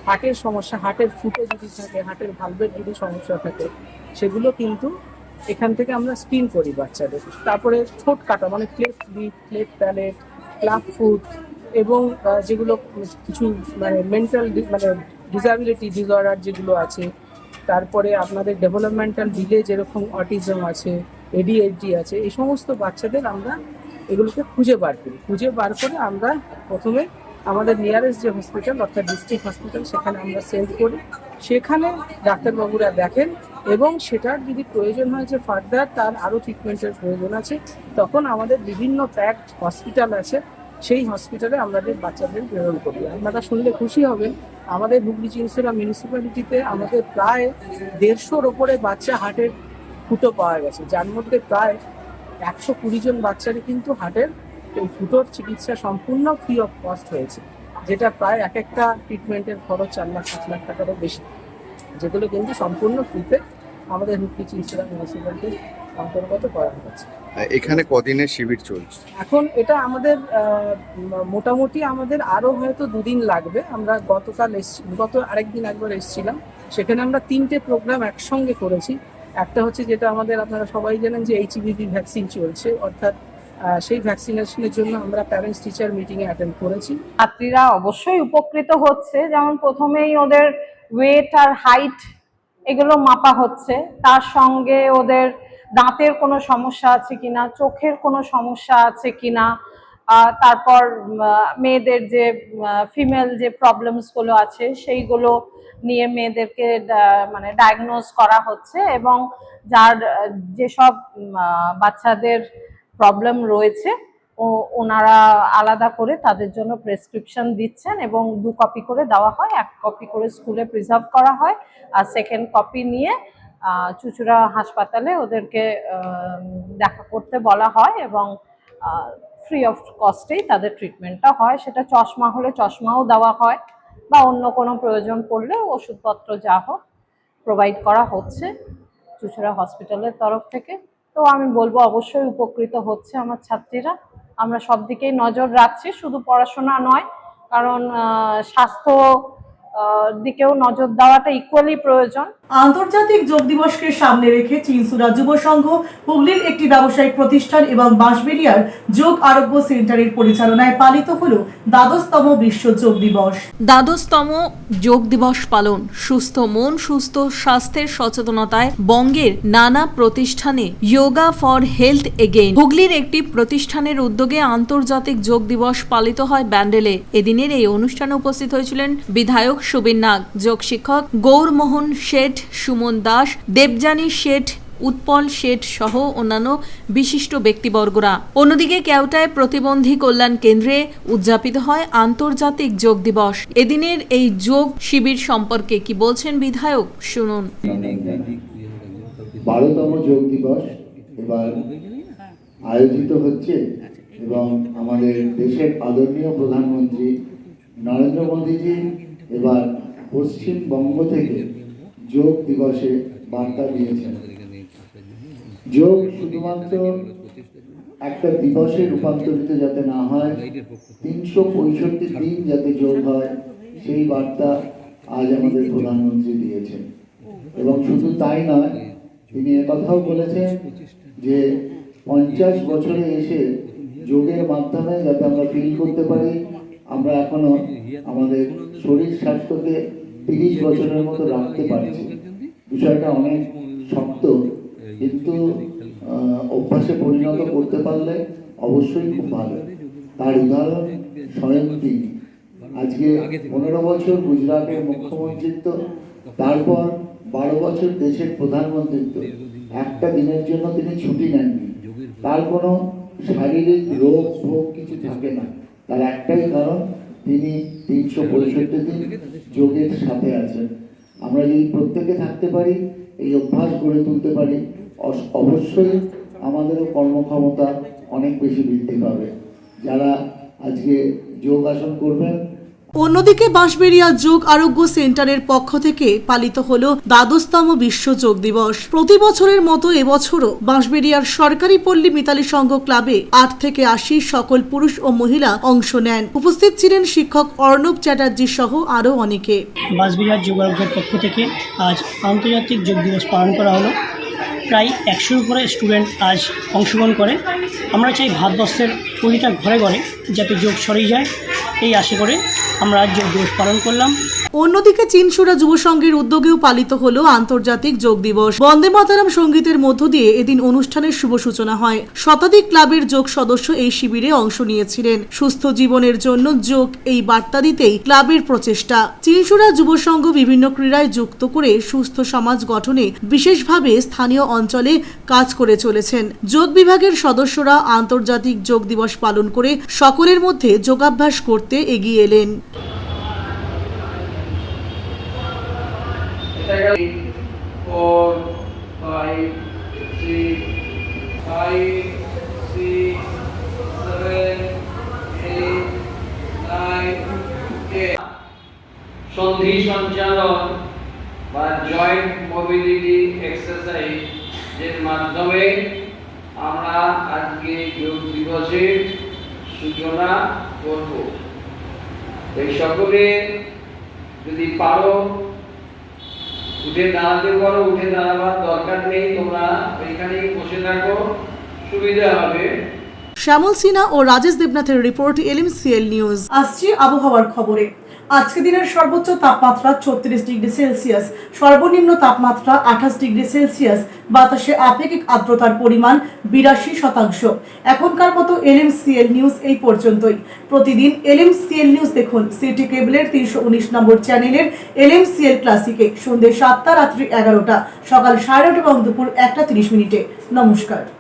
হার্টের সমস্যা, হার্টের ফুটো যদি থাকে, হার্টের ভালভের যদি সমস্যা থাকে, সেগুলো কিন্তু এখান থেকে আমরা স্ক্রিন করি বাচ্চাদের। তারপরে ঠোঁট কাটা মানে cleft lip, cleft palate, club foot এবং যেগুলো কিছু মানে মেন্টাল মানে ডিসএবিলিটি ডিসঅর্ডার যেগুলো আছে, তারপরে আপনাদের ডেভেলপমেন্টাল ডিলে যেরকম অটিজম আছে, ADHD আছে, এই সমস্ত বাচ্চাদের আমরা এগুলোকে খুঁজে বার করি। খুঁজে বার করে আমরা প্রথমে আমাদের নিয়ারেস্ট যে হসপিটাল অর্থাৎ ডিস্ট্রিক্ট হসপিটাল সেখানে আমরা সেন্ড করি। সেখানে ডাক্তারবাবুরা দেখেন এবং সেটার যদি প্রয়োজন হয় যে ফার্দার তার আরও ট্রিটমেন্টের প্রয়োজন আছে, তখন আমাদের বিভিন্ন প্যাকড হসপিটাল আছে, সেই হসপিটালে আমাদের বাচ্চাদের প্রেরণ করি। আপনারা শুনলে খুশি হবেন, আমাদের হুগলি চিনসুরা মিউনিসিপ্যালিটিতে আমাদের প্রায় 150-র ওপরে বাচ্চা হার্টের ফুটো পাওয়া গেছে, যার মধ্যে প্রায় 120 জন বাচ্চারই কিন্তু হার্টের এই ফুটোর চিকিৎসা সম্পূর্ণ ফ্রি অফ কস্ট হয়েছে, যেটা প্রায় এক একটা ট্রিটমেন্টের খরচ 4 লাখ 5 লাখ টাকারও বেশি, যেগুলো কিন্তু সম্পূর্ণ ফ্রিতে আমাদের হুগলি চিনসুরা মিউনিসিপ্যালিটির অন্তর্গত করা হয়েছে। এখানে কদিনের শিবির চলছে? এখন এটা আমাদের মোটামুটি আমাদের আরও হয়তো 2 দিন লাগবে। আমরা গত আরেকদিন একবার এসেছিলাম, সেখানে আমরা 3টে প্রোগ্রাম একসঙ্গে করেছি। একটা হচ্ছে যেটা আমাদের আপনারা সবাই জানেন যে এইচপিভি ভ্যাকসিন চলছে, অর্থাৎ সেই ভ্যাকসিনেশনের জন্য আমরা প্যারেন্টস টিচার মিটিংয়ে অ্যাটেন্ড করেছি। ছাত্রীরা অবশ্যই উপকৃত হচ্ছে, যেমন প্রথমেই ওদের ওয়েট আর হাইট এগুলো মাপা হচ্ছে, তার সঙ্গে ওদের দাঁতের কোনো সমস্যা আছে কিনা, চোখের কোনো সমস্যা আছে কিনা, তারপর মেয়েদের যে ফিমেল যে প্রবলেমসগুলো আছে সেইগুলো নিয়ে মেয়েদেরকে মানে ডায়াগনোজ করা হচ্ছে, এবং যার যেসব বাচ্চাদের প্রবলেম রয়েছে ওনারা আলাদা করে তাদের জন্য প্রেসক্রিপশন দিচ্ছেন, এবং 2 কপি করে দেওয়া হয়, 1 কপি করে স্কুলে প্রিজার্ভ করা হয়, আর 2nd কপি নিয়ে চুঁচুড়া হাসপাতালে ওদেরকে দেখা করতে বলা হয়, এবং ফ্রি অফ কস্টেই তাদের ট্রিটমেন্টটা হয়। সেটা চশমা হলে চশমাও দেওয়া হয়, বা অন্য কোনো প্রয়োজন পড়লে ওষুধপত্র যা হোক প্রোভাইড করা হচ্ছে চুঁচুড়া হসপিটালের তরফ থেকে। তো আমি বলবো অবশ্যই উপকৃত হচ্ছে আমার ছাত্রীরা। আমরা সব দিকেই নজর রাখছি, শুধু পড়াশোনা নয়, কারণ স্বাস্থ্য দিকেও নজর দেওয়াটা ইকুয়ালি প্রয়োজন। আন্তর্জাতিক যোগ দিবসকে সামনে রেখে চিনসুরা যুব সংঘ, হুগলির একটি ব্যবসায়িক প্রতিষ্ঠান এবং বাঁশবেড়িয়ার যোগ আরোগ্য সেন্টারের পরিচালনায় পালিত হলো দ্বাদশতম বিশ্ব যোগ দিবস। দ্বাদশতম যোগ দিবস পালন সুস্থ মন সুস্থ স্বাস্থ্যের সচেতনতায় বঙ্গের নানা প্রতিষ্ঠানে যোগা ফর হেলথ এগেইন হুগলির একটি প্রতিষ্ঠানের উদ্যোগে আন্তর্জাতিক যোগ দিবস পালিত হয় ব্যান্ডেলে। এদিনের এই অনুষ্ঠানে উপস্থিত হয়েছিলেন বিধায়ক সুবীর নাগ, যোগ শিক্ষক গৌরমোহন শেঠ, সুমন দাস, দেবযানী শেঠ, উৎপল শেঠ সহ অন্যান্য বিশিষ্ট ব্যক্তিবর্গরা। অন্যদিকে কেওটায় প্রতিবন্ধী কল্যাণ কেন্দ্রে উদযাপিত হয় আন্তর্জাতিক যোগ দিবস। এদিনের এই যোগ শিবির সম্পর্কে কি বলছেন বিধায়ক, শুনুন। 12তম যোগ দিবস এবার আয়োজিত হচ্ছে, এবং আমাদের দেশের আদরণীয় প্রধানমন্ত্রী নরেন্দ্র মোদীজি এবার পশ্চিমবঙ্গ থেকে যোগ দিবসে বার্তা দিয়েছেন। যোগ শুধুমাত্র একটা দিবসে রূপান্তরিত যাতে না হয়, 365 দিন যাতে যোগ হয়, সেই বার্তা আজ আমাদের প্রধানমন্ত্রী দিয়েছেন। এবং শুধু তাই নয়, তিনি একথাও বলেছেন যে 50 বছরে এসে যোগের মাধ্যমে যাতে আমরা ফিল করতে পারি আমরা এখনো আমাদের শরীর স্বাস্থ্যকে 30 বছরের মতো রাখতে পারছি। বিষয়টা অনেক শক্ত, কিন্তু অভ্যাসে পরিণত করতে পারলে অবশ্যই খুব ভালো। তার উদাহরণ স্বয়ং তিনি। আজকে 15 বছর গুজরাটের মুখ্যমন্ত্রিত্ব, তারপর 12 বছর দেশের প্রধানমন্ত্রিত্ব, একটা দিনের জন্য তিনি ছুটি নেননি। তার কোনো শারীরিক রোগ ভোগ কিছু থাকে না, তার একটাই কারণ তিনি 365 দিন যোগের সাথে আছেন। আমরা যদি প্রত্যেকে থাকতে পারি, এই অভ্যাস গড়ে তুলতে পারি, অবশ্যই আমাদেরও কর্মক্ষমতা অনেক বেশি বৃদ্ধি পাবে। যারা আজকে যোগাসন করবেন। অন্যদিকে বাঁশবেড়িয়া যোগ আরোগ্য সেন্টারের পক্ষ থেকে পালিত হলো দ্বাদশতম বিশ্ব যোগ দিবস। প্রতি বছরের মতো এবছরও বাঁশবেড়িয়ার সরকারি পল্লী মিতালি সংঘ ক্লাবে 8 থেকে 80 সকল পুরুষ ও মহিলা অংশ নেন। উপস্থিত ছিলেন শিক্ষক অর্ণব চ্যাটার্জি সহ আরও অনেকে। বাঁশবেড়িয়ার যোগ আরোগ্যের পক্ষ থেকে আজ আন্তর্জাতিক যোগ দিবস পালন করা হলো। প্রায় 100-এর উপরে স্টুডেন্ট আজ অংশগ্রহণ করে। আমরা চাই ভারতবর্ষের প্রতিটা ঘরে ঘরে যাতে যোগ ছড়িয়ে যায়, এই আশা করে আমরা আজ যোগ দিবস পালন করলাম। অন্যদিকে চিনসুরা যুব সংঘের উদ্যোগেও পালিত হলো আন্তর্জাতিক যোগ দিবস। বন্দে মাতরম সঙ্গীতের মধ্য দিয়ে এদিন অনুষ্ঠানের শুভ সূচনা হয়। শতাধিক ক্লাবের যোগ সদস্য এই শিবিরে অংশ নিয়েছিলেন। সুস্থ জীবনের জন্য যোগ এই বার্তা দিতেই ক্লাবের প্রচেষ্টা। চিনসুরা যুব সংঘ বিভিন্ন ক্রীড়ায় যুক্ত করে সুস্থ সমাজ গঠনে বিশেষভাবে স্থানীয় অঞ্চলে কাজ করে চলেছেন। যোগ বিভাগের সদস্যরা আন্তর্জাতিক যোগ দিবস পালন করে সকলের মধ্যে যোগাভ্যাস করতে এগিয়ে এলেন। 4, 5, 6, 5, 6, 7, 8, 9, 10 সন্ধি সঞ্চালন বা জয়েন্ট মোবিলিটি এক্সারসাইজ এর মাধ্যমে আমরা আজকে যোগ দিবসের সূচনা করব। এই সকলে যদি পারো উঠে দাঁড়াতে পারো, উঠে দাঁড়াবার দরকার নেই, তোমরা ওইখানেই বসে থাকো, সুবিধা হবে। শ্যামল সিনহা ও রাজেশ দেবনাথের রিপোর্ট এলএমসিএল নিউজ। আসছে আবহাওয়ার খবরে। আজকে দিনের সর্বোচ্চ তাপমাত্রা 34 ডিগ্রি সেলসিয়াস, সর্বনিম্ন তাপমাত্রা 28 ডিগ্রি সেলসিয়াস, বাতাসে আপেক্ষিক আর্দ্রতার পরিমাণ 82%। এখনকার মতো এলএমসিএল নিউজ এই পর্যন্তই। প্রতিদিন এলএমসিএল নিউজ দেখুন সিটি কেবলের 319 নম্বর চ্যানেলের এলএমসিএল ক্লাসিকে সন্ধ্যে 7টা, রাত্রি 11টা, সকাল 9:30 এবং দুপুর 1:30। নমস্কার।